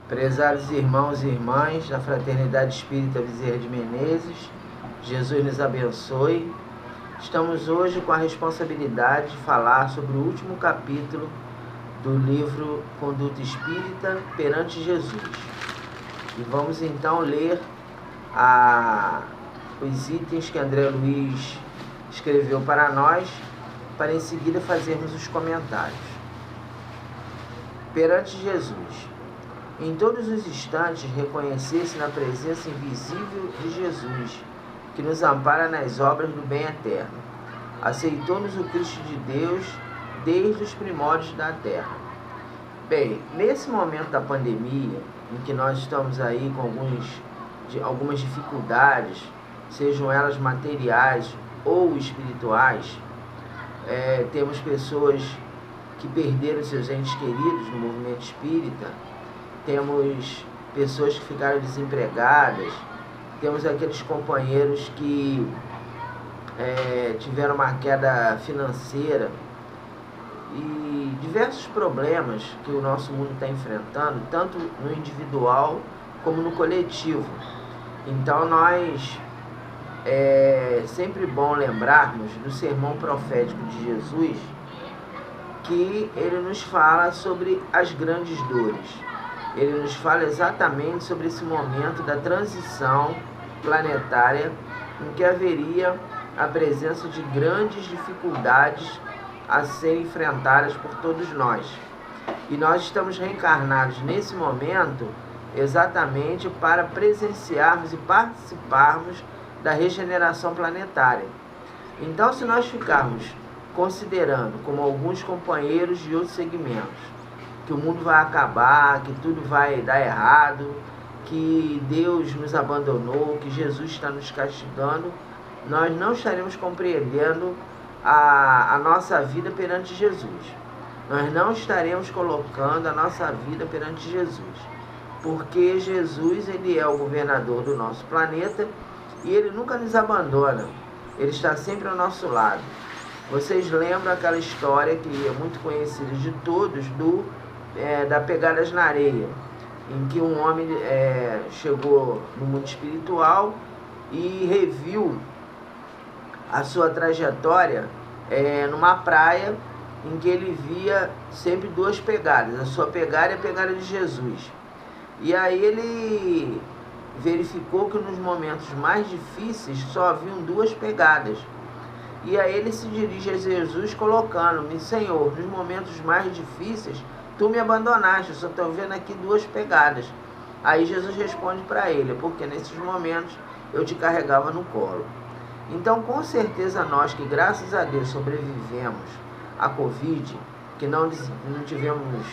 Prezados irmãos e irmãs da Fraternidade Espírita Bezerra de Menezes, Jesus nos abençoe. Estamos hoje com a responsabilidade de falar sobre o último capítulo do livro Conduta Espírita perante Jesus. E vamos então ler os itens que André Luiz escreveu para nós, para em seguida fazermos os comentários. Perante Jesus. Em todos os instantes, reconhecer-se na presença invisível de Jesus, que nos ampara nas obras do bem eterno. Aceitou-nos o Cristo de Deus desde os primórdios da terra. Bem, nesse momento da pandemia, em que nós estamos aí com algumas dificuldades, sejam elas materiais ou espirituais, temos pessoas que perderam seus entes queridos no movimento espírita, temos pessoas que ficaram desempregadas, temos aqueles companheiros que tiveram uma queda financeira e diversos problemas que o nosso mundo está enfrentando, tanto no individual como no coletivo. Então é sempre bom lembrarmos do sermão profético de Jesus, que ele nos fala sobre as grandes dores. Ele nos fala exatamente sobre esse momento da transição planetária, em que haveria a presença de grandes dificuldades a serem enfrentadas por todos nós. E nós estamos reencarnados nesse momento exatamente para presenciarmos e participarmos da regeneração planetária. Então, se nós ficarmos considerando, como alguns companheiros de outros segmentos, que o mundo vai acabar, que tudo vai dar errado, que Deus nos abandonou, que Jesus está nos castigando, nós não estaremos compreendendo a nossa vida perante Jesus. Nós não estaremos colocando a nossa vida perante Jesus, porque Jesus, ele é o governador do nosso planeta e ele nunca nos abandona, ele está sempre ao nosso lado. Vocês lembram aquela história que é muito conhecida de todos, da Pegadas na Areia, em que um homem chegou no mundo espiritual e reviu a sua trajetória numa praia em que ele via sempre duas pegadas, a sua pegada e a pegada de Jesus. E aí ele verificou que nos momentos mais difíceis só haviam duas pegadas. E aí ele se dirige a Jesus colocando-me: Senhor, nos momentos mais difíceis, tu me abandonaste, eu só estou vendo aqui duas pegadas. Aí Jesus responde para ele: porque nesses momentos eu te carregava no colo. Então, com certeza nós que, graças a Deus, sobrevivemos à Covid, que não tivemos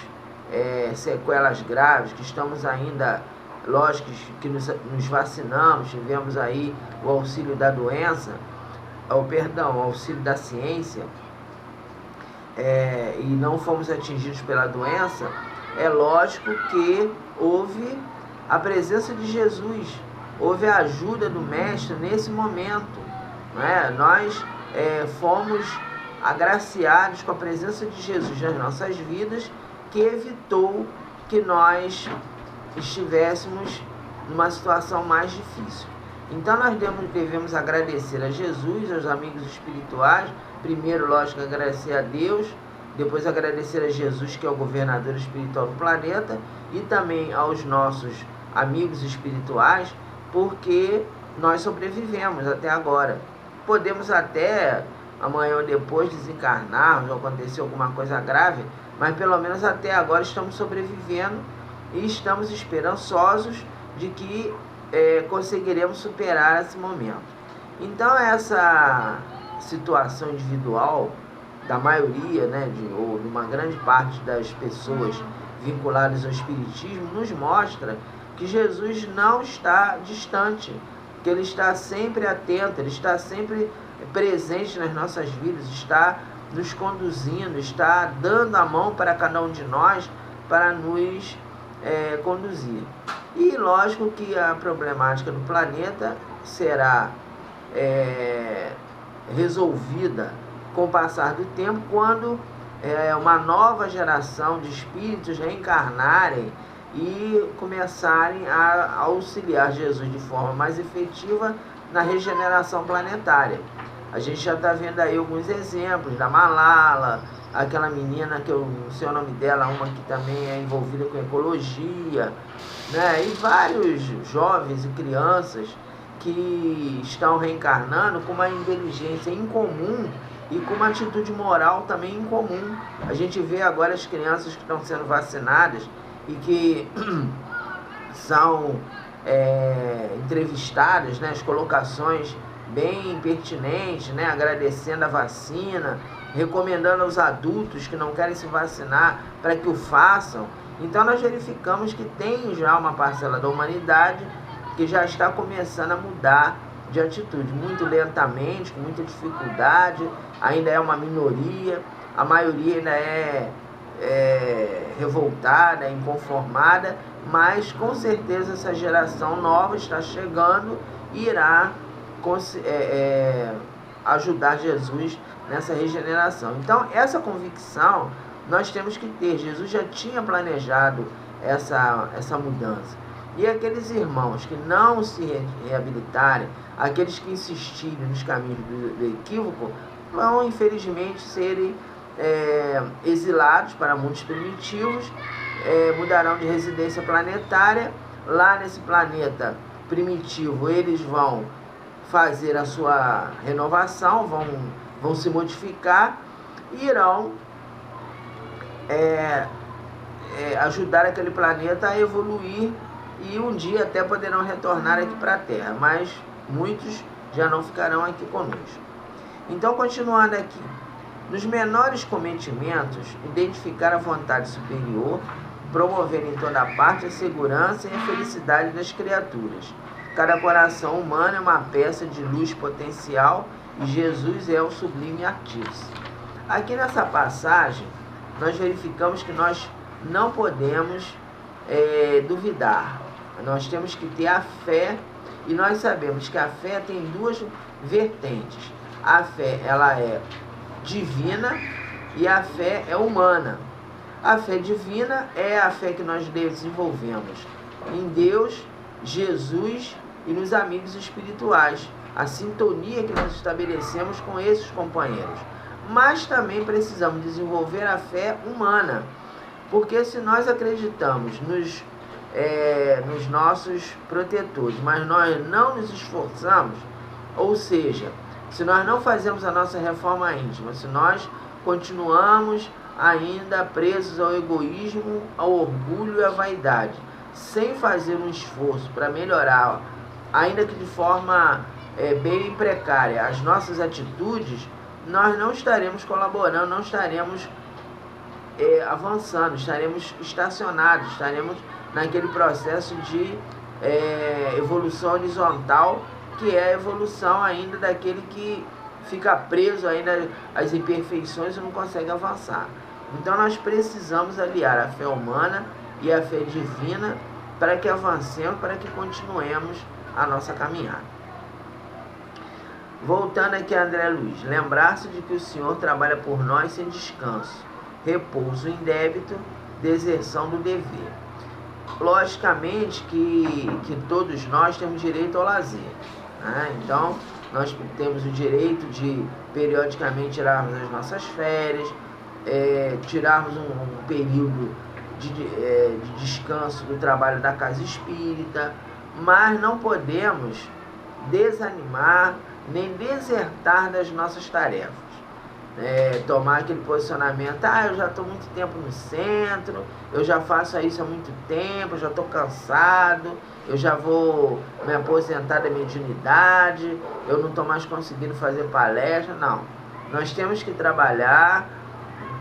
sequelas graves, que estamos ainda, lógico, que nos vacinamos, tivemos aí o auxílio da doença, o auxílio da ciência, e não fomos atingidos pela doença, é lógico que houve a presença de Jesus, houve a ajuda do Mestre nesse momento, né? Nós fomos agraciados com a presença de Jesus nas nossas vidas, que evitou que nós estivéssemos numa situação mais difícil. Então nós devemos agradecer a Jesus, aos amigos espirituais, primeiro, lógico, agradecer a Deus, depois agradecer a Jesus, que é o governador espiritual do planeta, e também aos nossos amigos espirituais, porque nós sobrevivemos até agora. Podemos até amanhã ou depois desencarnar, ou acontecer alguma coisa grave, mas pelo menos até agora estamos sobrevivendo e estamos esperançosos de que conseguiremos superar esse momento. Então essa situação individual da maioria, ou de uma grande parte das pessoas vinculadas ao Espiritismo, nos mostra que Jesus não está distante, que ele está sempre atento, ele está sempre presente nas nossas vidas, está nos conduzindo, está dando a mão para cada um de nós para nos conduzir. E lógico que a problemática do planeta será resolvida com o passar do tempo, quando uma nova geração de espíritos reencarnarem e começarem a auxiliar Jesus de forma mais efetiva na regeneração planetária. A gente já está vendo aí alguns exemplos da Malala, aquela menina que eu não sei o nome dela, uma que também é envolvida com ecologia, né? E vários jovens e crianças que estão reencarnando com uma inteligência incomum e com uma atitude moral também incomum. A gente vê agora as crianças que estão sendo vacinadas e que são entrevistadas, né, as colocações bem pertinentes, né, agradecendo a vacina, recomendando aos adultos que não querem se vacinar para que o façam. Então nós verificamos que tem já uma parcela da humanidade que já está começando a mudar de atitude, muito lentamente, com muita dificuldade, ainda é uma minoria, a maioria ainda é revoltada, inconformada, mas com certeza essa geração nova está chegando e irá ajudar Jesus nessa regeneração. Então essa convicção nós temos que ter. Jesus já tinha planejado essa mudança. E aqueles irmãos que não se reabilitarem, aqueles que insistirem nos caminhos do equívoco, vão infelizmente serem exilados para mundos primitivos, mudarão de residência planetária. Lá nesse planeta primitivo eles vão fazer a sua renovação, vão se modificar e irão ajudar aquele planeta a evoluir e um dia até poderão retornar aqui para a Terra, mas muitos já não ficarão aqui conosco. Então, continuando aqui, nos menores cometimentos, identificar a vontade superior, promover em toda parte a segurança e a felicidade das criaturas. Cada coração humano é uma peça de luz potencial e Jesus é o sublime artífice. Aqui nessa passagem, nós verificamos que nós não podemos duvidar. Nós temos que ter a fé, e nós sabemos que a fé tem duas vertentes. A fé, ela é divina e a fé é humana. A fé divina é a fé que nós desenvolvemos em Deus, Jesus e nos amigos espirituais. A sintonia que nós estabelecemos com esses companheiros. Mas também precisamos desenvolver a fé humana. Porque se nós acreditamos nos nossos protetores, mas nós não nos esforçamos, ou seja, se nós não fazemos a nossa reforma íntima, se nós continuamos ainda presos ao egoísmo, ao orgulho e à vaidade, sem fazer um esforço para melhorar, ainda que de forma bem precária, as nossas atitudes, nós não estaremos colaborando, não estaremos avançando, estaremos estacionados, estaremos naquele processo de evolução horizontal, que é a evolução ainda daquele que fica preso ainda às imperfeições e não consegue avançar. Então nós precisamos aliar a fé humana e a fé divina para que avancemos, para que continuemos a nossa caminhada. Voltando aqui a André Luiz, lembrar-se de que o Senhor trabalha por nós sem descanso, repouso em débito, deserção do dever. Logicamente que todos nós temos direito ao lazer, né? Então nós temos o direito de periodicamente tirarmos as nossas férias, tirarmos um período de descanso do trabalho da casa espírita, mas não podemos desanimar nem desertar das nossas tarefas. Tomar aquele posicionamento, eu já estou muito tempo no centro, eu já faço isso há muito tempo, eu já estou cansado, eu já vou me aposentar da mediunidade, eu não estou mais conseguindo fazer palestra. Não, nós temos que trabalhar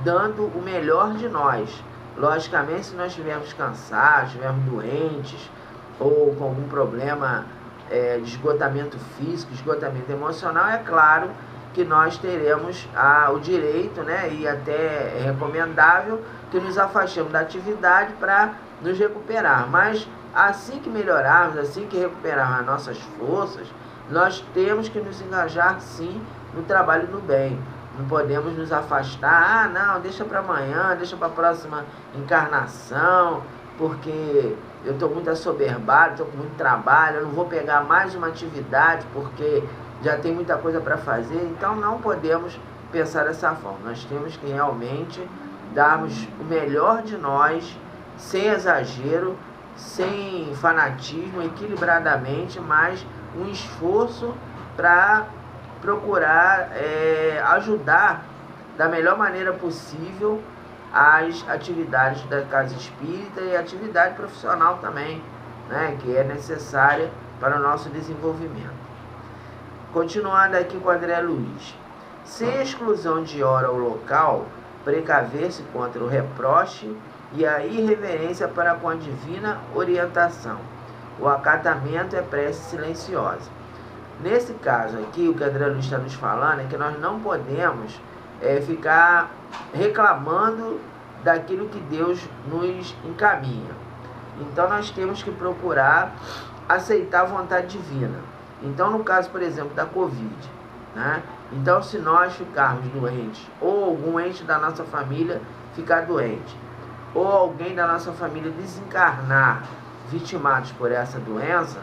dando o melhor de nós. Logicamente, se nós estivermos cansados, estivermos doentes ou com algum problema de esgotamento físico, esgotamento emocional, é claro que nós teremos o direito, né, e até é recomendável que nos afastemos da atividade para nos recuperar. Mas assim que melhorarmos, assim que recuperarmos as nossas forças, nós temos que nos engajar sim no trabalho do bem. Não podemos nos afastar, não, deixa para amanhã, deixa para a próxima encarnação, porque eu estou muito assoberbado, estou com muito trabalho, eu não vou pegar mais uma atividade porque já tem muita coisa para fazer. Então não podemos pensar dessa forma. Nós temos que realmente darmos o melhor de nós, sem exagero, sem fanatismo, equilibradamente, mas um esforço para procurar ajudar da melhor maneira possível as atividades da casa espírita e atividade profissional também, né, que é necessária para o nosso desenvolvimento. Continuando aqui com André Luiz. Sem exclusão de hora ou local, precaver-se contra o reproche e a irreverência para com a divina orientação. O acatamento é prece silenciosa. Nesse caso aqui, o que André Luiz está nos falando é que nós não podemos ficar reclamando daquilo que Deus nos encaminha. Então nós temos que procurar aceitar a vontade divina. Então no caso, por exemplo, da Covid, né? Então se nós ficarmos doentes, ou algum ente da nossa família ficar doente, ou alguém da nossa família desencarnar vitimados por essa doença,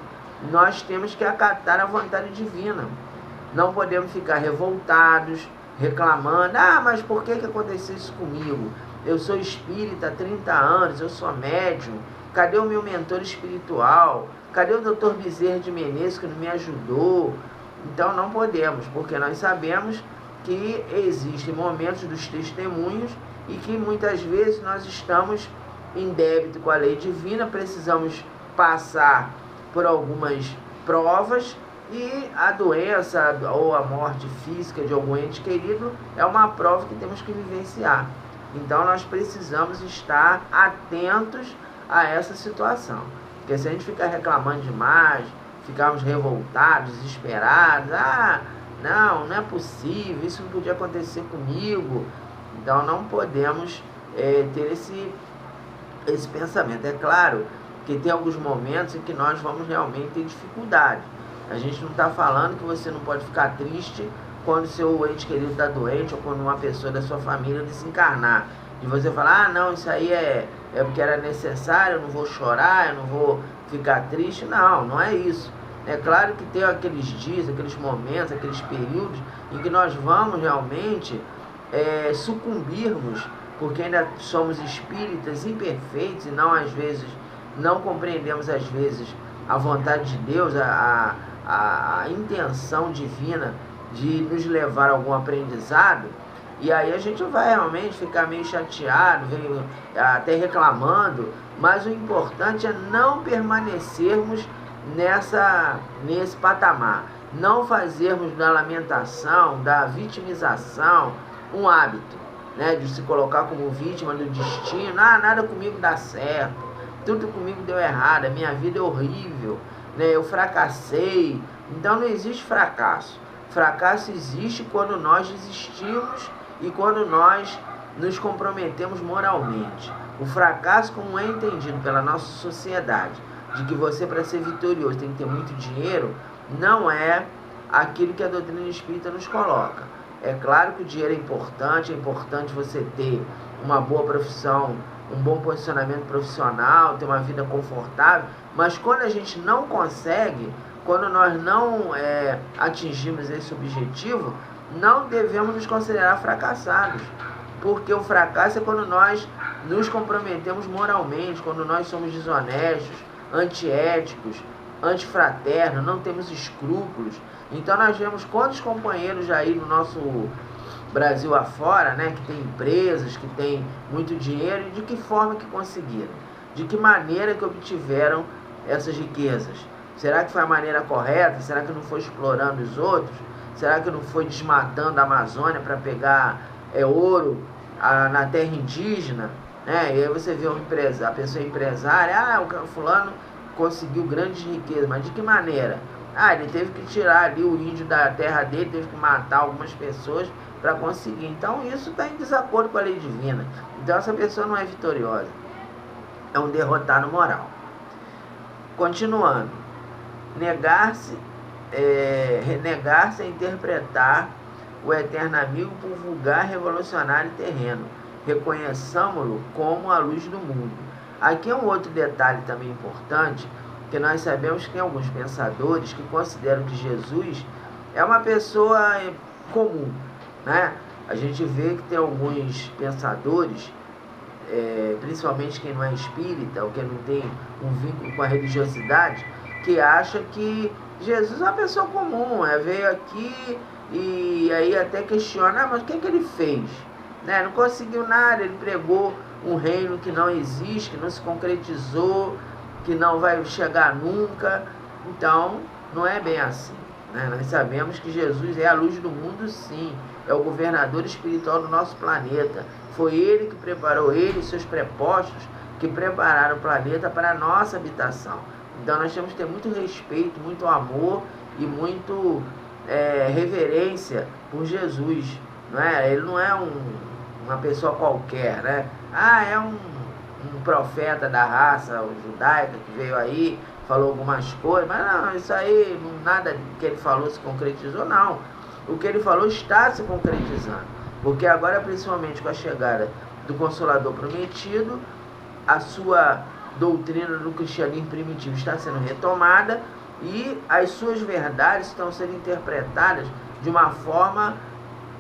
nós temos que acatar a vontade divina. Não podemos ficar revoltados, reclamando, mas por que aconteceu isso comigo? Eu sou espírita há 30 anos, eu sou médium, cadê o meu mentor espiritual? Cadê o Dr. Bezerra de Menezes que não me ajudou? Então não podemos, porque nós sabemos que existem momentos dos testemunhos e que muitas vezes nós estamos em débito com a lei divina, precisamos passar por algumas provas e a doença ou a morte física de algum ente querido é uma prova que temos que vivenciar. Então nós precisamos estar atentos a essa situação. Porque se a gente ficar reclamando demais, ficarmos revoltados, desesperados, não é possível, isso não podia acontecer comigo. Então não podemos ter esse pensamento. É claro que tem alguns momentos em que nós vamos realmente ter dificuldade. A gente não está falando que você não pode ficar triste quando seu ente querido está doente ou quando uma pessoa da sua família desencarnar. De você falar, não, isso aí é porque era necessário, eu não vou chorar, eu não vou ficar triste. Não é isso. É claro que tem aqueles dias, aqueles momentos, aqueles períodos em que nós vamos realmente sucumbirmos, porque ainda somos espíritas imperfeitos e não, às vezes, não compreendemos às vezes a vontade de Deus, a intenção divina de nos levar a algum aprendizado. E aí a gente vai realmente ficar meio chateado, até reclamando, mas o importante é não permanecermos nesse patamar, não fazermos da lamentação, da vitimização um hábito, né, de se colocar como vítima do destino. Nada comigo dá certo, tudo comigo deu errado, a minha vida é horrível, né, eu fracassei. Então não existe fracasso. Fracasso existe quando nós desistimos e quando nós nos comprometemos moralmente. O fracasso, como é entendido pela nossa sociedade, de que você, para ser vitorioso, tem que ter muito dinheiro, não é aquilo que a doutrina espírita nos coloca. É claro que o dinheiro é importante você ter uma boa profissão, um bom posicionamento profissional, ter uma vida confortável, mas quando a gente não consegue, quando nós não atingimos esse objetivo, não devemos nos considerar fracassados, porque o fracasso é quando nós nos comprometemos moralmente, quando nós somos desonestos, antiéticos, antifraternos, não temos escrúpulos. Então nós vemos quantos companheiros aí no nosso Brasil afora, né, que tem empresas, que tem muito dinheiro, e de que forma que conseguiram, de que maneira que obtiveram essas riquezas. Será que foi a maneira correta? Será que não foi explorando os outros? Será que não foi desmatando a Amazônia para pegar ouro na terra indígena? E aí você vê a pessoa empresária, o fulano conseguiu grandes riquezas, mas de que maneira? Ele teve que tirar ali o índio da terra dele, teve que matar algumas pessoas para conseguir. Então isso está em desacordo com a lei divina. Então essa pessoa não é vitoriosa, é um derrotado moral. Continuando, negar-se a interpretar o eterno amigo por vulgar, revolucionário e terreno. Reconheçamo-lo como a luz do mundo. Aqui é um outro detalhe também importante, que nós sabemos que tem alguns pensadores que consideram que Jesus é uma pessoa comum, né? A gente vê que tem alguns pensadores, principalmente quem não é espírita ou quem não tem um vínculo com a religiosidade, que acha que Jesus é uma pessoa comum, veio aqui e aí até questiona, mas o que ele fez? Né? Não conseguiu nada, ele pregou um reino que não existe, que não se concretizou, que não vai chegar nunca. Então, não é bem assim, né? Nós sabemos que Jesus é a luz do mundo, sim, é o governador espiritual do nosso planeta. Foi ele que preparou, ele e seus prepostos, que prepararam o planeta para a nossa habitação. Então nós temos que ter muito respeito, muito amor e muito reverência por Jesus, não é? Ele não é uma pessoa qualquer, né? É um profeta da raça judaica que veio aí, falou algumas coisas, mas não, isso aí, nada que ele falou se concretizou, não. O que ele falou está se concretizando, porque agora, principalmente com a chegada do Consolador prometido, a sua doutrina do cristianismo primitivo está sendo retomada e as suas verdades estão sendo interpretadas de uma forma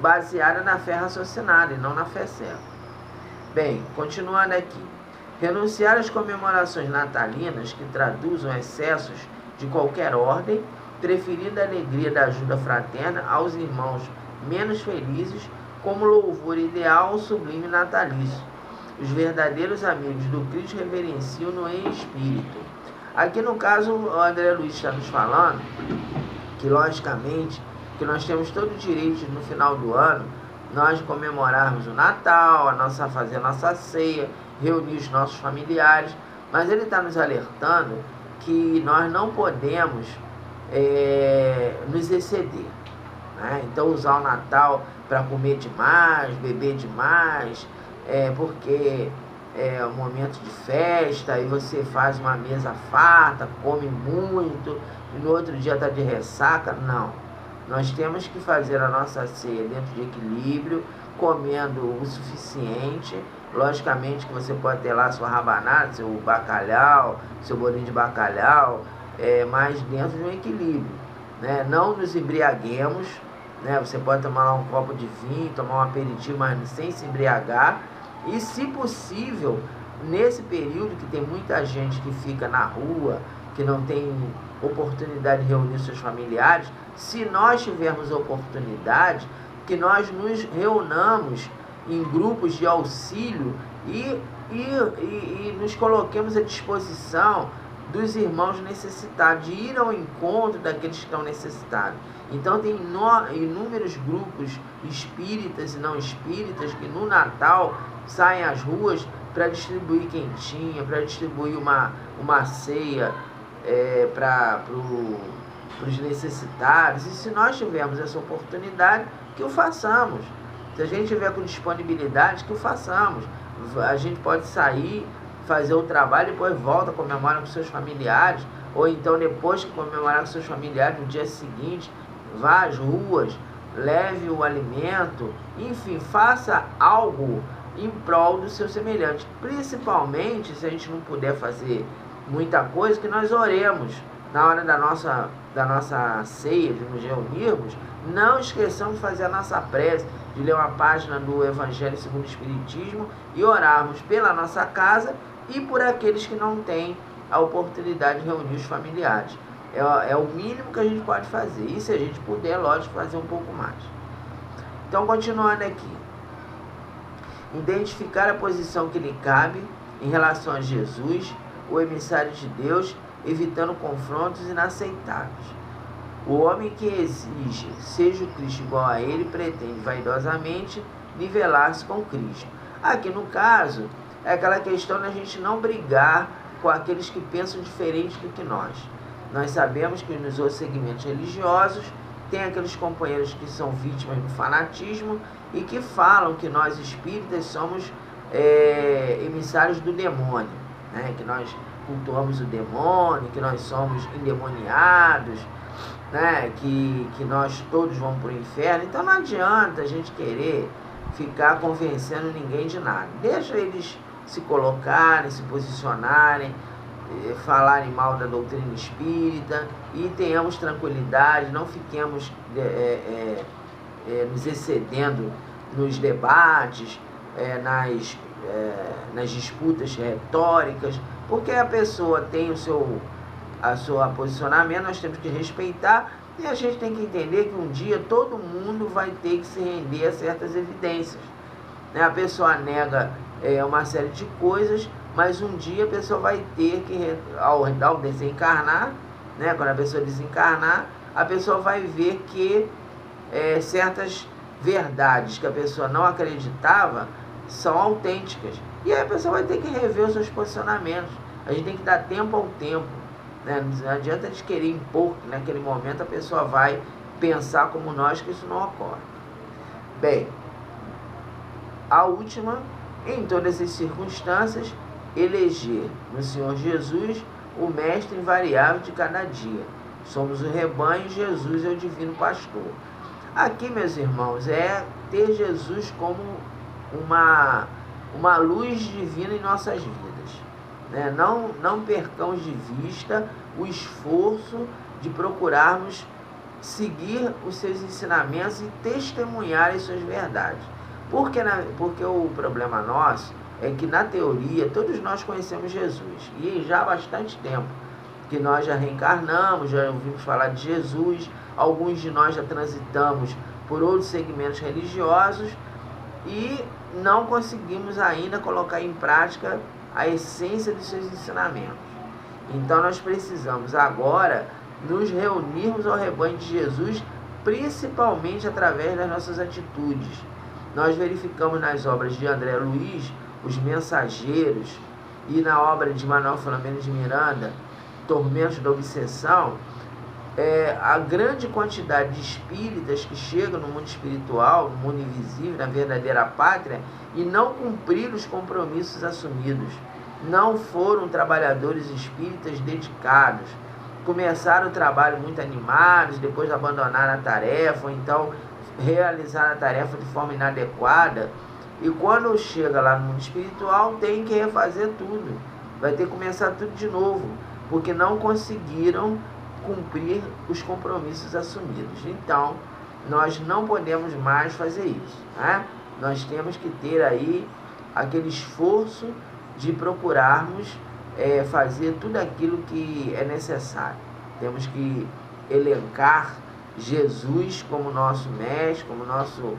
baseada na fé raciocinada e não na fé cega. Bem, continuando aqui. Renunciar às comemorações natalinas que traduzam excessos de qualquer ordem, preferindo a alegria da ajuda fraterna aos irmãos menos felizes como louvor ideal ao sublime natalício. Os verdadeiros amigos do Cristo reverenciam-no em espírito. Aqui no caso, o André Luiz está nos falando que, logicamente, que nós temos todo o direito de, no final do ano, nós comemorarmos o Natal, fazer a nossa ceia, reunir os nossos familiares, mas ele está nos alertando que nós não podemos nos exceder, né? Então usar o Natal para comer demais, beber demais, porque é um momento de festa e você faz uma mesa farta, come muito e no outro dia está de ressaca. Não, nós temos que fazer a nossa ceia dentro de equilíbrio, comendo o suficiente. Logicamente que você pode ter lá sua rabanada, seu bacalhau, seu bolinho de bacalhau, mas dentro de um equilíbrio, né? Não nos embriaguemos, né? Você pode tomar lá um copo de vinho, tomar um aperitivo, mas sem se embriagar. E, se possível, nesse período que tem muita gente que fica na rua, que não tem oportunidade de reunir seus familiares, se nós tivermos oportunidade, que nós nos reunamos em grupos de auxílio e nos coloquemos à disposição dos irmãos necessitados, de ir ao encontro daqueles que estão necessitados. Então tem inúmeros grupos espíritas e não espíritas que no Natal saem às ruas para distribuir quentinha, para distribuir uma ceia para os necessitados. E se nós tivermos essa oportunidade, que o façamos. Se a gente tiver com disponibilidade, que o façamos. A gente pode sair, fazer o trabalho e depois volta, comemora com seus familiares, ou então depois que comemorar com seus familiares, no dia seguinte, vá às ruas, leve o alimento, enfim, faça algo em prol do seu semelhante. Principalmente, se a gente não puder fazer muita coisa, que nós oremos na hora da nossa ceia, de nos reunirmos. Não esqueçamos de fazer a nossa prece, de ler uma página do Evangelho segundo o Espiritismo e orarmos pela nossa casa e por aqueles que não têm a oportunidade de reunir os familiares. É o mínimo que a gente pode fazer. E se a gente puder, lógico, fazer um pouco mais. Então, continuando aqui. Identificar a posição que lhe cabe em relação a Jesus, o emissário de Deus, evitando confrontos inaceitáveis. O homem que exige seja o Cristo igual a ele pretende vaidosamente nivelar-se com Cristo. Aqui no caso, é aquela questão da gente não brigar com aqueles que pensam diferente do que nós. Nós sabemos que nos outros segmentos religiosos tem aqueles companheiros que são vítimas do fanatismo e que falam que nós espíritas somos emissários do demônio, né? Que nós cultuamos o demônio, que nós somos endemoniados, né? Que nós todos vamos para o inferno. Então não adianta a gente querer ficar convencendo ninguém de nada. Deixa eles se colocarem, se posicionarem, falarem mal da doutrina espírita, e tenhamos tranquilidade, não fiquemos nos excedendo nos debates, nas disputas retóricas, porque a pessoa tem o seu posicionamento, nós temos que respeitar, e a gente tem que entender que um dia todo mundo vai ter que se render a certas evidências. A pessoa nega uma série de coisas, mas um dia a pessoa vai ter que, ao desencarnar, quando a pessoa desencarnar, a pessoa vai ver que certas verdades que a pessoa não acreditava são autênticas. E aí a pessoa vai ter que rever os seus posicionamentos. A gente tem que dar tempo ao tempo. Não adianta eles querer impor que naquele momento a pessoa vai pensar como nós, que isso não ocorre. Bem, a última, em todas as circunstâncias, eleger no Senhor Jesus o mestre invariável de cada dia. Somos o rebanho, Jesus é o divino pastor. Aqui, meus irmãos, é ter Jesus como uma luz divina em nossas vidas. Não percamos de vista o esforço de procurarmos seguir os seus ensinamentos e testemunhar as suas verdades. Porque o problema nosso é que, na teoria, todos nós conhecemos Jesus, e já há bastante tempo que nós já reencarnamos, já ouvimos falar de Jesus, alguns de nós já transitamos por outros segmentos religiosos e não conseguimos ainda colocar em prática a essência dos seus ensinamentos. Então nós precisamos agora nos reunirmos ao rebanho de Jesus, principalmente através das nossas atitudes. Nós verificamos nas obras de André Luiz, Os Mensageiros, e na obra de Manuel Filomeno de Miranda, Tormentos da Obsessão, a grande quantidade de espíritas que chegam no mundo espiritual, no mundo invisível, na verdadeira pátria, e não cumpriram os compromissos assumidos. Não foram trabalhadores espíritas dedicados. Começaram o trabalho muito animados, depois abandonaram a tarefa, ou então realizaram a tarefa de forma inadequada. E quando chega lá no mundo espiritual, tem que refazer tudo. Vai ter que começar tudo de novo, porque não conseguiram cumprir os compromissos assumidos. Então, nós não podemos mais fazer isso. Nós temos que ter aí aquele esforço de procurarmos fazer tudo aquilo que é necessário. Temos que elencar Jesus como nosso mestre, como nosso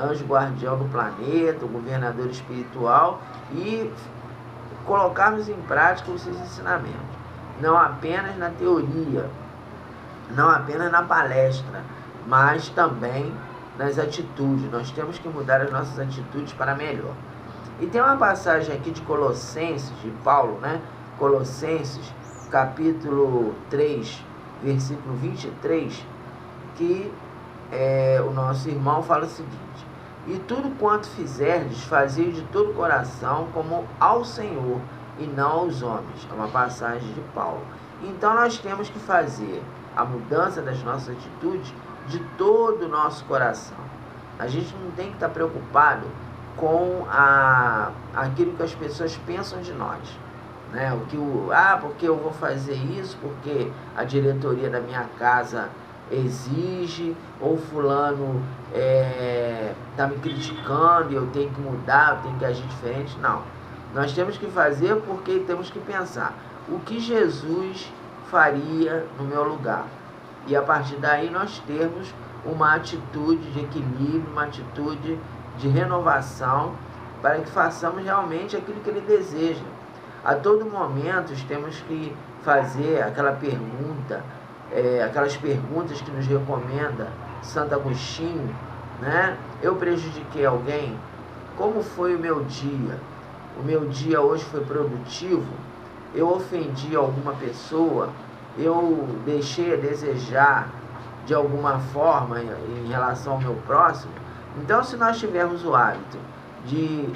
anjo guardião do planeta, o governador espiritual, e colocarmos em prática os seus ensinamentos. Não apenas na teoria, não apenas na palestra, mas também nas atitudes. Nós temos que mudar as nossas atitudes para melhor. E tem uma passagem aqui de Colossenses, de Paulo, Colossenses, capítulo 3, versículo 23, que o nosso irmão fala o seguinte: e tudo quanto fizerdes, fazei de todo o coração como ao Senhor, e não aos homens. É uma passagem de Paulo. Então nós temos que fazer a mudança das nossas atitudes de todo o nosso coração. A gente não tem que estar preocupado com aquilo que as pessoas pensam de nós. Porque eu vou fazer isso, porque a diretoria da minha casa exige, ou fulano está me criticando e eu tenho que mudar, eu tenho que agir diferente. Não. Nós temos que fazer porque temos que pensar o que Jesus faria no meu lugar. E a partir daí nós temos uma atitude de equilíbrio, uma atitude de renovação, para que façamos realmente aquilo que Ele deseja. A todo momento temos que fazer aquela pergunta, aquelas perguntas que nos recomenda Santo Agostinho, Eu prejudiquei alguém? Como foi o meu dia? O meu dia hoje foi produtivo? Eu ofendi alguma pessoa? Eu deixei a desejar de alguma forma em relação ao meu próximo? Então, se nós tivermos o hábito de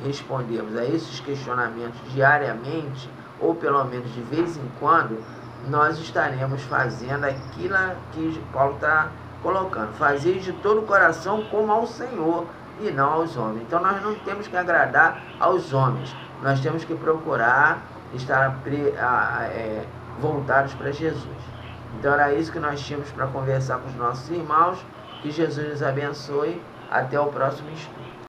respondermos a esses questionamentos diariamente, ou pelo menos de vez em quando, nós estaremos fazendo aquilo que Paulo está colocando. Fazer de todo o coração como ao Senhor, e não aos homens. Então nós não temos que agradar aos homens, nós temos que procurar estar voltados para Jesus. Então era isso que nós tínhamos para conversar com os nossos irmãos. Que Jesus nos abençoe. Até o próximo estudo.